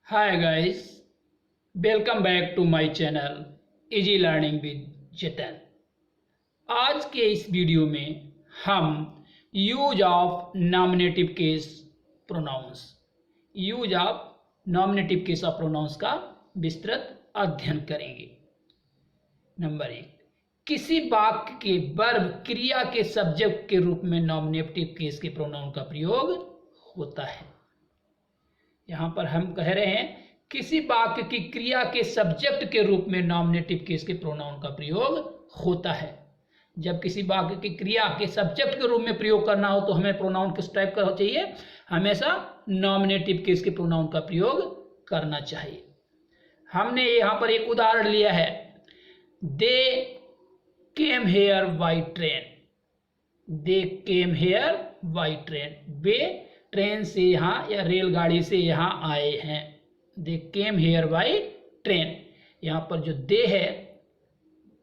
Hi guys, welcome back to my channel easy learning with Chetan. आज के इस video में हम use of nominative case pronouns का विस्तृत अध्ययन करेंगे। नंबर 1, किसी वाक्य के वर्ब क्रिया के सब्जेक्ट के रूप में नॉमिनेटिव केस के प्रोनाउन का प्रयोग होता है। यहाँ पर हम कह रहे हैं किसी वाक्य की क्रिया के सब्जेक्ट के रूप में नॉमिनेटिव केस के प्रोनाउन का प्रयोग होता है। जब किसी वाक्य की क्रिया के सब्जेक्ट के रूप में प्रयोग करना हो तो हमें प्रोनाउन किस टाइप का चाहिए? हमेशा नॉमिनेटिव केस के प्रोनाउन का प्रयोग करना चाहिए। हमने यहाँ पर एक उदाहरण लिया है, they came here by train. They came here by train, वे ट्रेन से यहाँ या रेलगाड़ी से यहाँ आए हैं। They came here by train. यहाँ पर जो दे है,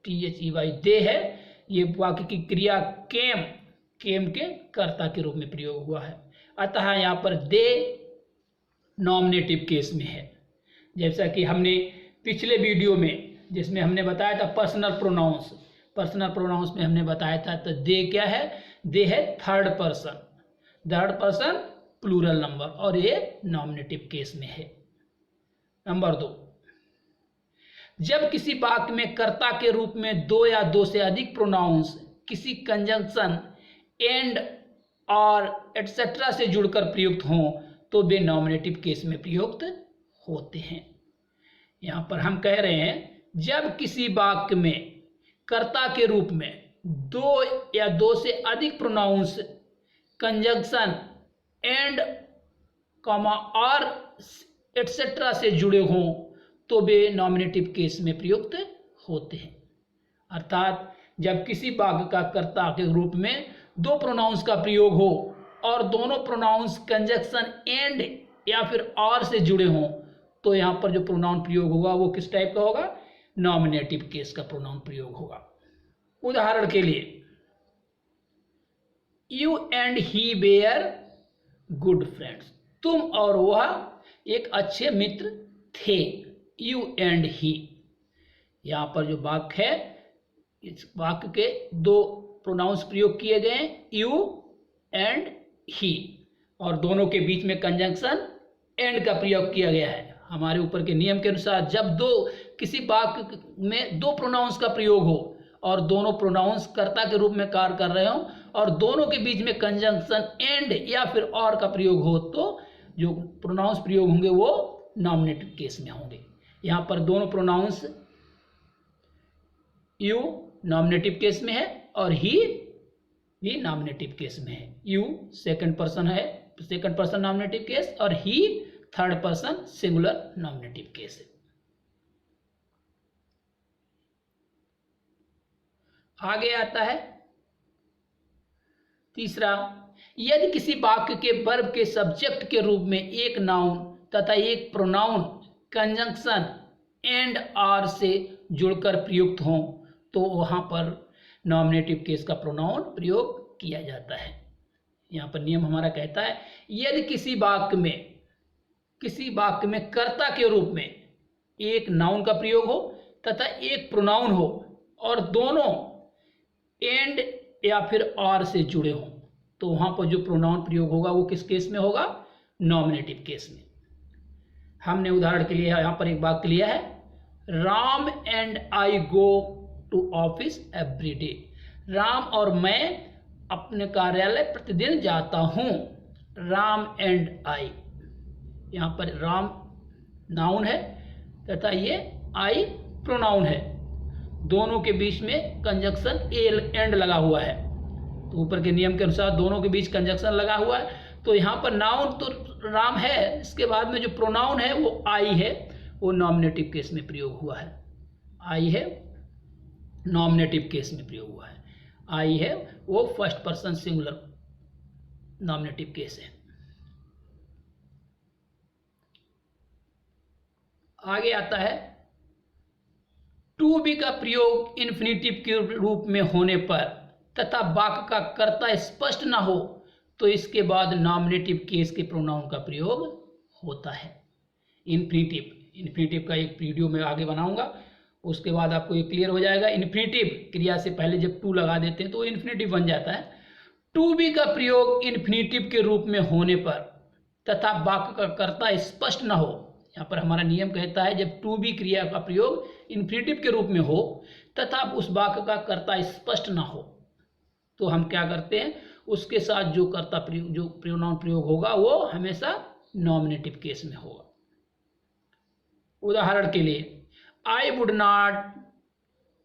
THEY दे है, ये वाक्य की क्रिया केम के कर्ता के रूप में प्रयोग हुआ है, अतः यहाँ पर दे नॉमिनेटिव केस में है। जैसा कि हमने पिछले वीडियो में जिसमें हमने बताया था पर्सनल प्रोनाउंस में हमने बताया था, तो दे क्या है? दे है थर्ड पर्सन प्लूरल नंबर और ये नॉमिनेटिव केस में है। नंबर 2, जब किसी वाक्य में कर्ता के रूप में दो या दो से अधिक प्रोनाउंस किसी कंजंक्शन, एंड और एटसेट्रा से जुड़कर प्रयुक्त हों तो वे नॉमिनेटिव केस में प्रयुक्त होते हैं। यहाँ पर हम कह रहे हैं जब किसी वाक्य में कर्ता के रूप में दो या दो से अधिक प्रोनाउंस कंजंक्शन, एंड और एटसेट्रा से जुड़े हों तो वे नॉमिनेटिव केस में प्रयुक्त होते हैं। अर्थात जब किसी वाक्य का कर्ता के रूप में दो प्रोनाउंस का प्रयोग हो और दोनों प्रोनाउंस कंजंक्शन, एंड या फिर और से जुड़े हों तो यहाँ पर जो प्रोनाउन प्रयोग होगा वो किस टाइप का होगा? नॉमिनेटिव केस का प्रोनाउन प्रयोग होगा। उदाहरण के लिए, you and he were good friends. तुम और वह एक अच्छे मित्र थे। You and he. यहाँ पर जो वाक्य है, इस वाक्य के दो प्रोनाउंस प्रयोग किए गए, यू एंड ही, और दोनों के बीच में कंजंक्शन एंड का प्रयोग किया गया है। हमारे ऊपर के नियम के अनुसार जब किसी वाक्य में दो प्रोनाउंस का प्रयोग हो और दोनों प्रोनाउंस कर्ता के रूप में कार्य कर रहे हो और दोनों के बीच में कंजंक्शन, एंड या फिर और का प्रयोग हो तो जो प्रोनाउंस प्रयोग होंगे वो नॉमिनेटिव केस में होंगे। यहाँ पर दोनों प्रोनाउंस, यू नॉमिनेटिव केस में है और ही भी नॉमिनेटिव केस में है। You second person nominative case और he third person singular nominative case है। आगे आता है तीसरा, यदि किसी वाक्य के वर्ब के सब्जेक्ट के रूप में एक नाउन तथा एक प्रोनाउन कंजंक्शन, एंड आर से जुड़कर प्रयुक्त हों तो वहां पर नॉमिनेटिव केस का प्रोनाउन प्रयोग किया जाता है। यहाँ पर नियम हमारा कहता है, यदि किसी वाक्य में कर्ता के रूप में एक नाउन का प्रयोग हो तथा एक प्रोनाउन हो और दोनों एंड या फिर और से जुड़े हों तो वहां पर जो प्रोनाउन प्रयोग होगा वो किस केस में होगा? नॉमिनेटिव केस में। हमने उदाहरण के लिए यहाँ पर एक वाक्य लिया है, Ram and I go to office every day. राम और मैं अपने कार्यालय प्रतिदिन जाता हूँ। राम एंड आई, यहाँ पर राम नाउन है तथा ये आई प्रोनाउन है। दोनों के बीच में कंजंक्शन एंड लगा हुआ है, तो ऊपर के नियम के अनुसार दोनों के बीच कंजंक्शन लगा हुआ है, तो यहाँ पर नाउन तो राम है, इसके बाद में जो प्रोनाउन है वो आई है, वो नॉमिनेटिव केस में प्रयोग हुआ है। आई है नॉमिनेटिव केस में प्रयोग हुआ है। आई है वो first person singular nominative case है। आगे आता है, टू बी का प्रयोग इन्फिनिटिव के रूप में होने पर तथा वाक्य का कर्ता स्पष्ट न हो तो इसके बाद नॉमिनेटिव केस के प्रोनाउन का प्रयोग होता है। इन्फिनेटिव का एक वीडियो मैं आगे बनाऊंगा, उसके बाद आपको ये क्लियर हो जाएगा। इन्फिनेटिव क्रिया से पहले जब टू लगा देते हैं तो इन्फिनेटिव बन जाता है। टू बी का प्रयोग इन्फिनेटिव के रूप में होने पर तथा वाक्य का कर्ता स्पष्ट न हो, यहाँ पर हमारा नियम कहता है जब टू बी क्रिया का प्रयोग इन्फिनेटिव के रूप में हो तथा उस वाक्य का कर्ता स्पष्ट न हो, तो हम क्या करते हैं, उसके साथ जो कर्ता प्रयोग, जो प्रोनाउन प्रयोग होगा वो हमेशा नॉमिनेटिव केस में होगा। उदाहरण के लिए, I would not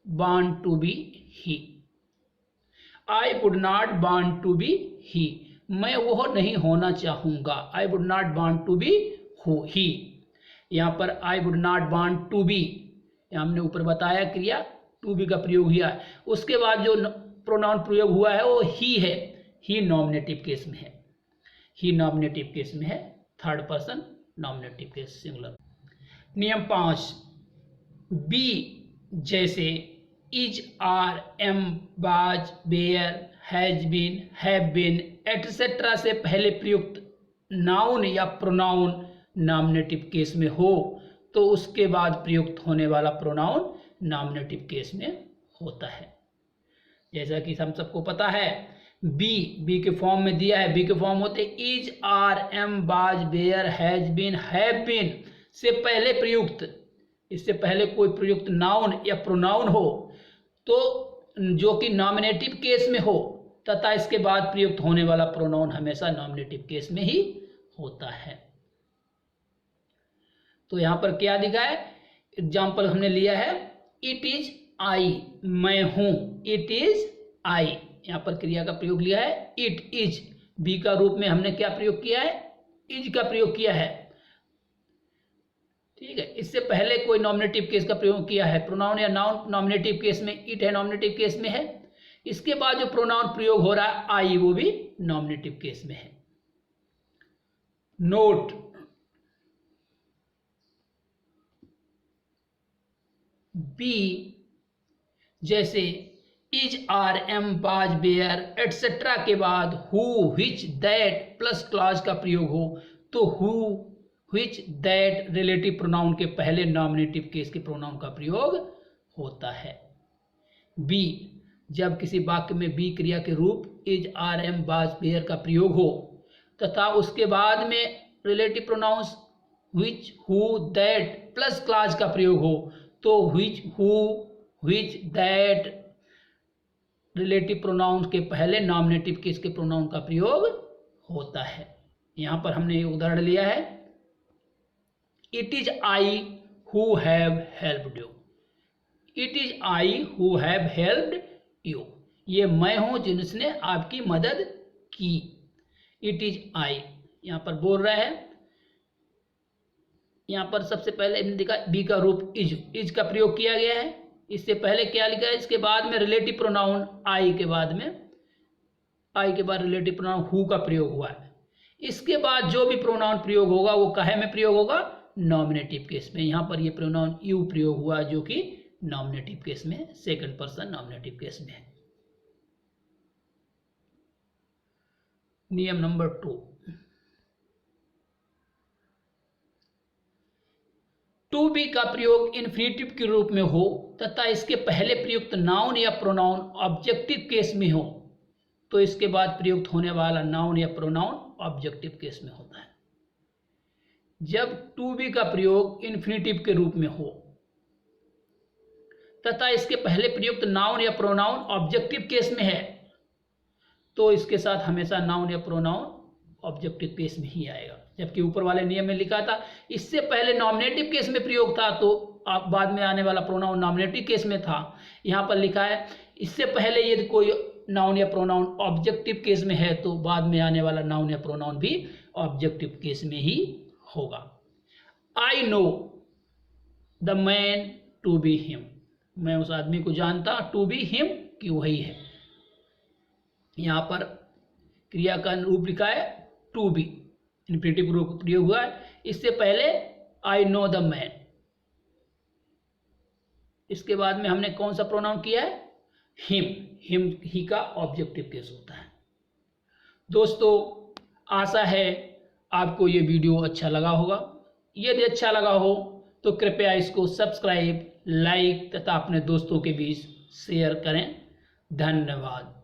want to be he. I would not want to be he, मैं वो नहीं होना चाहूंगा। I would not want to be he, यहाँ पर I would not want to be, हमने ऊपर बताया क्रिया टू बी का प्रयोग हुआ है। उसके बाद जो प्रोनाउन प्रयोग हुआ है वो ही है, ही नॉमिनेटिव केस में है, ही नॉमिनेटिव केस में है, third person nominative case singular. नियम 5, बी जैसे is, are, am, was, were, has been, have been etcetera से पहले प्रयुक्त नाउन या प्रोनाउन नॉमिनेटिव केस में हो तो उसके बाद प्रयुक्त होने वाला प्रोनाउन नॉमिनेटिव केस में होता है। जैसा कि हम सबको पता है, बी के फॉर्म में दिया है, बी के फॉर्म होते is, are, am, was, were, has been, have been से पहले प्रयुक्त, इससे पहले कोई प्रयुक्त नाउन या प्रोनाउन हो तो जो कि नॉमिनेटिव केस में हो तथा इसके बाद प्रयुक्त होने वाला प्रोनाउन हमेशा नॉमिनेटिव केस में ही होता है। तो यहां पर क्या दिखा है, एग्जाम्पल हमने लिया है, इट इज आई, मैं हूं, इट इज आई, यहां पर क्रिया का प्रयोग लिया है इट इज। बी का रूप में हमने क्या प्रयोग किया है, इज का प्रयोग किया है, ठीक है। इससे पहले कोई नॉमिनेटिव केस का प्रयोग किया है, प्रोनाउन या नाउन नॉमिनेटिव केस में इट है, नॉमिनेटिव केस में है। इसके बाद जो प्रोनाउन प्रयोग हो रहा है आई, वो भी नॉमिनेटिव केस में है। नोट, बी जैसे is, are, am, was, bear etcetera के बाद who, which, that plus clause का प्रयोग हो तो who, which, that relative pronoun के पहले नॉमिनेटिव केस के प्रोनाउन का प्रयोग होता है। बी, जब किसी वाक्य में बी क्रिया के रूप is, are, am, was, bear का प्रयोग हो तथा उसके बाद में relative pronouns which, who, that plus clause का प्रयोग हो तो which, who, which, that relative pronoun के पहले नॉमिनेटिव केस के प्रोनाउन का प्रयोग होता है। यहां पर हमने उदाहरण लिया है, it is I who have helped you, it is I who have helped you, ये मैं हूं जिसने आपकी मदद की। इट इज आई यहां पर बोल रहा है, यहां पर सबसे पहले देखा बी का रूप इज का प्रयोग किया गया है। इससे पहले क्या लिखा है, इसके बाद में रिलेटिव प्रोनाउन आई के बाद में, आई के बाद रिलेटिव प्रोनाउन हु का प्रयोग हुआ है। इसके बाद जो भी प्रोनाउन प्रयोग होगा वो काहे में प्रयोग होगा, नॉमिनेटिव केस में। यहां पर ये प्रोनाउन यू प्रयोग हुआ जो कि नॉमिनेटिव केस में, सेकंड पर्सन नॉमिनेटिव केस में है। नियम नंबर 2, टू बी का प्रयोग इन्फिनेटिव के रूप में हो तथा इसके पहले प्रयुक्त नाउन या प्रोनाउन ऑब्जेक्टिव केस में हो तो इसके बाद प्रयुक्त होने वाला नाउन या प्रोनाउन ऑब्जेक्टिव केस में होता है। जब टू बी का प्रयोग इन्फिनेटिव के रूप में हो तथा इसके पहले प्रयुक्त नाउन या प्रोनाउन ऑब्जेक्टिव केस में है तो इसके साथ हमेशा नाउन या प्रोनाउन ऑब्जेक्टिव केस में ही आएगा। जबकि ऊपर वाले नियम में लिखा था इससे पहले नॉमिनेटिव केस में प्रयोग था तो आप बाद में आने वाला प्रोनाउन नॉमिनेटिव केस में था। यहाँ पर लिखा है इससे पहले यदि कोई नाउन या प्रोनाउन ऑब्जेक्टिव केस में है तो बाद में आने वाला नाउन या प्रोनाउन भी ऑब्जेक्टिव केस में ही होगा। I know the man to be him, मैं उस आदमी को जानता टू बी हिम कि वही है। यहाँ पर क्रिया का रूप लिखा है टू बी, इन्फिनेटिव रूप प्रयोग हुआ है। इससे पहले आई नो द मैन, इसके बाद में हमने कौन सा प्रोनाउन किया है, हिम, हिम ही का ऑब्जेक्टिव केस होता है। दोस्तों आशा है आपको ये वीडियो अच्छा लगा होगा। यदि अच्छा लगा हो तो कृपया इसको सब्सक्राइब, लाइक तथा अपने दोस्तों के बीच शेयर करें। धन्यवाद।